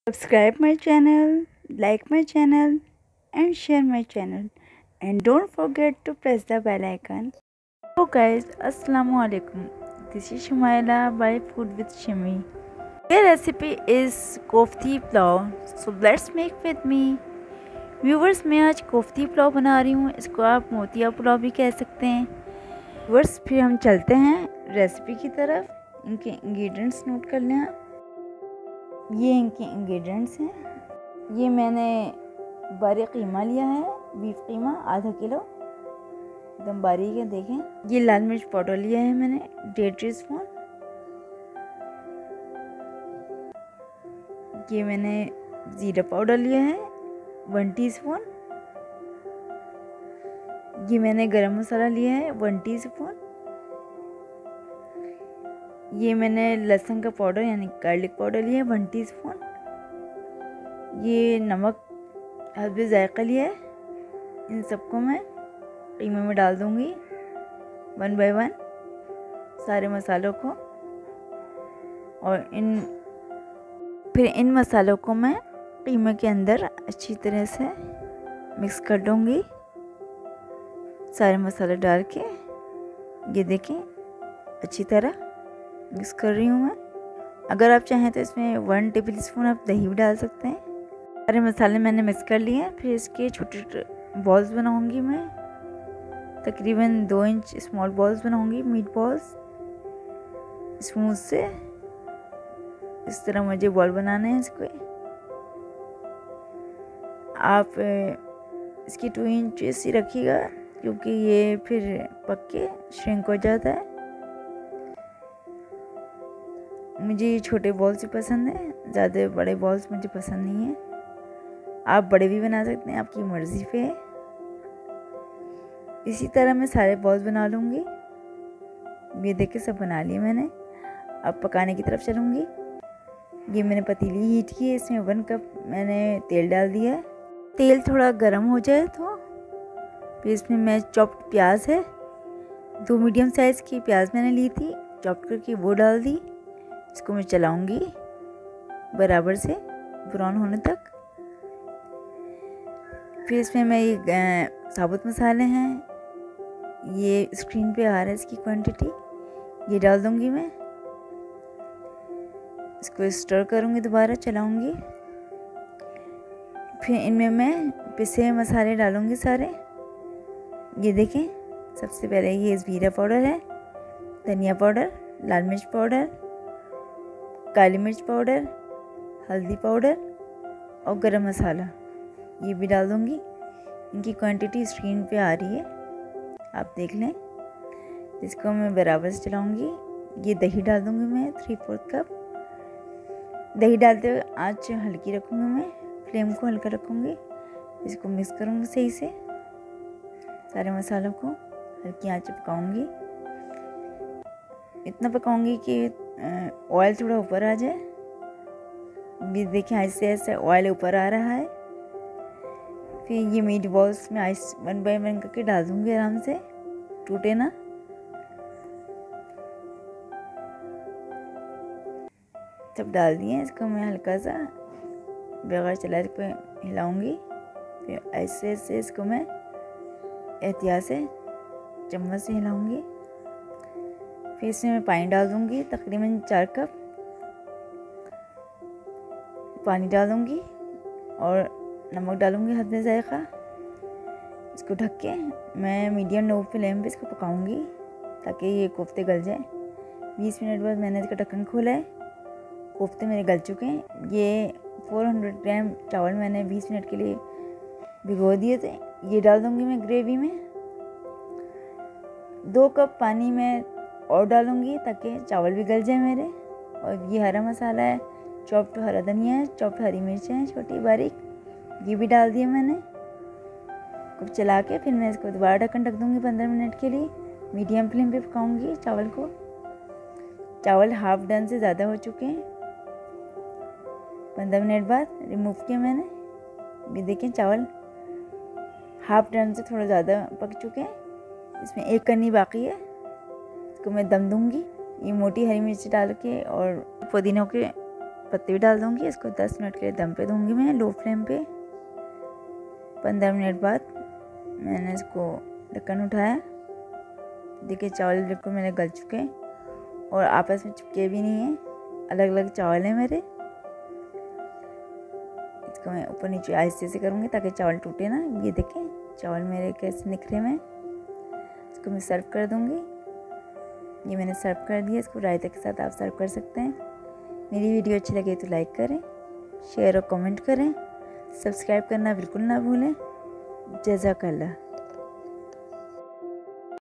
Subscribe my channel, like my channel and share my channel, and don't forget to press the bell icon. So guys, Assalamu alaikum. This is Shumaila by Food with Shimi. The recipe is kofti pulao. So let's make with me. Viewers, मैं आज कोफ्ती पुलाव बना रही हूँ। इसको आप मोतिया पुलाव भी कह सकते हैं। व्यूवर्स, फिर हम चलते हैं रेसिपी की तरफ। इनके इंग्रेडिएंट्स नोट कर लें। ये इनके इंग्रेडिएंट्स हैं। ये मैंने बारीक कीमा लिया है, बीफ कीमा आधा किलो, एकदम बारीक है, देखें। ये लाल मिर्च पाउडर लिया है मैंने 1.5 टीस्पून। ये मैंने ज़ीरा पाउडर लिया है 1 टीस्पून। ये मैंने गरम मसाला लिया है 1 टीस्पून। ये मैंने लहसुन का पाउडर यानी गार्लिक पाउडर लिया है 1 टीस्पून। ये नमक हस्बे जायका लिया है। इन सबको मैं कीमे में डाल दूंगी 1 बाय 1 सारे मसालों को, और फिर इन मसालों को मैं कीमे के अंदर अच्छी तरह से मिक्स कर दूंगी। सारे मसाले डाल के ये देखें अच्छी तरह मिक्स कर रही हूँ मैं। अगर आप चाहें तो इसमें 1 टेबल स्पून आप दही भी डाल सकते हैं। सारे मसाले मैंने मिक्स कर लिए हैं। फिर इसके छोटे छोटे बॉल्स बनाऊंगी मैं, तकरीबन 2 इंच स्मॉल बॉल्स बनाऊंगी, मीट बॉल्स। स्मूथ से इस तरह मुझे बॉल बनाने हैं इसको। आप इसकी 2 इंच ही रखिएगा, क्योंकि ये फिर पक के श्रिंक हो जाता है। मुझे ये छोटे बॉल्स ही पसंद है, ज़्यादा बड़े बॉल्स मुझे पसंद नहीं है। आप बड़े भी बना सकते हैं, आपकी मर्ज़ी पे है। इसी तरह मैं सारे बॉल्स बना लूँगी। ये देख के सब बना लिए मैंने। अब पकाने की तरफ चलूँगी। ये मैंने पतीली हीट की है, इसमें 1 कप मैंने तेल डाल दिया है। तेल थोड़ा गर्म हो जाए तो फिर इसमें मैं चॉप्ड प्याज है, 2 मीडियम साइज़ की प्याज मैंने ली थी, चॉप करके वो डाल दी। इसको मैं चलाऊंगी बराबर से ब्राउन होने तक। फिर इसमें मैं ये साबुत मसाले हैं, ये स्क्रीन पे आ रहा है इसकी क्वांटिटी, ये डाल दूंगी मैं। इसको स्टर करूंगी, दोबारा चलाऊंगी। फिर इनमें मैं पिसे मसाले डालूंगी सारे। ये देखें, सबसे पहले ये ज़ीरा पाउडर है, धनिया पाउडर, लाल मिर्च पाउडर, काली मिर्च पाउडर, हल्दी पाउडर और गरम मसाला, ये भी डाल दूंगी। इनकी क्वांटिटी स्क्रीन पे आ रही है, आप देख लें। इसको मैं बराबर से चलाऊंगी। ये दही डाल दूंगी मैं 3/4 कप। दही डालते हुए आँच हल्की रखूंगी मैं, फ्लेम को हल्का रखूंगी। इसको मिक्स करूंगी सही से, सारे मसालों को हल्की आँच पे पकाऊंगी। इतना पकाऊंगी कि ऑयल थोड़ा ऊपर आ जाए। भी देखिए ऐसे ऐसे ऑयल ऊपर आ रहा है। फिर ये मीट बॉल्स में आइस 1 बाय 1 करके डाल दूंगी, आराम से टूटे ना। सब डाल दिए। इसको मैं हल्का सा बगैर चलाए पे हिलाऊंगी। फिर ऐसे ऐसे इसको मैं एहतियात से चम्मच से हिलाऊंगी। फिर इसमें मैं पानी डाल दूंगी, तकरीबन 4 कप पानी डाल दूंगी, और नमक डालूंगी हस्बे जायका। इसको ढक के मैं मीडियम लो फ्लेम पे इसको पकाऊंगी ताकि ये कोफ्ते गल जाए। 20 मिनट बाद मैंने इसका ढक्कन खोला है। कोफ्ते मेरे गल चुके हैं। ये 400 ग्राम चावल मैंने 20 मिनट के लिए भिगो दिए थे, ये डाल दूंगी मैं ग्रेवी में। 2 कप पानी में और डालूंगी ताकि चावल भी गल जाए मेरे। और ये हरा मसाला है, चॉप्ड हरा धनिया है, चॉप्ड हरी मिर्चें हैं छोटी बारीक, ये भी डाल दिया मैंने। खूब चला के फिर मैं इसको दोबारा ढक्कन ढक दूंगी 15 मिनट के लिए। मीडियम फ्लेम पे पकाऊंगी चावल को। चावल हाफ डन से ज़्यादा हो चुके हैं। 15 मिनट बाद रिमूव किया मैंने। ये देखें चावल हाफ डन से थोड़ा ज़्यादा पक चुके हैं। इसमें 1 कन्नी बाकी है, इसको मैं दम दूंगी। ये मोटी हरी मिर्च डाल के और पुदीनों के पत्ते भी डाल दूँगी। इसको 10 मिनट के लिए दम पे दूँगी मैं लो फ्लेम पे। 15 मिनट बाद मैंने इसको ढक्कन उठाया। देखिए चावल बिल्कुल मेरे गल चुके हैं और आपस में चिपके भी नहीं हैं, अलग अलग चावल हैं मेरे। इसको मैं ऊपर नीचे आहिस्ते से करूँगी ताकि चावल टूटे ना। ये देखें चावल मेरे कैसे निखरे में। इसको मैं सर्व कर दूँगी। ये मैंने सर्व कर दिया। इसको रायते के साथ आप सर्व कर सकते हैं। मेरी वीडियो अच्छी लगे तो लाइक करें, शेयर और कमेंट करें, सब्सक्राइब करना बिल्कुल ना भूलें। जज़ाकल्लाह।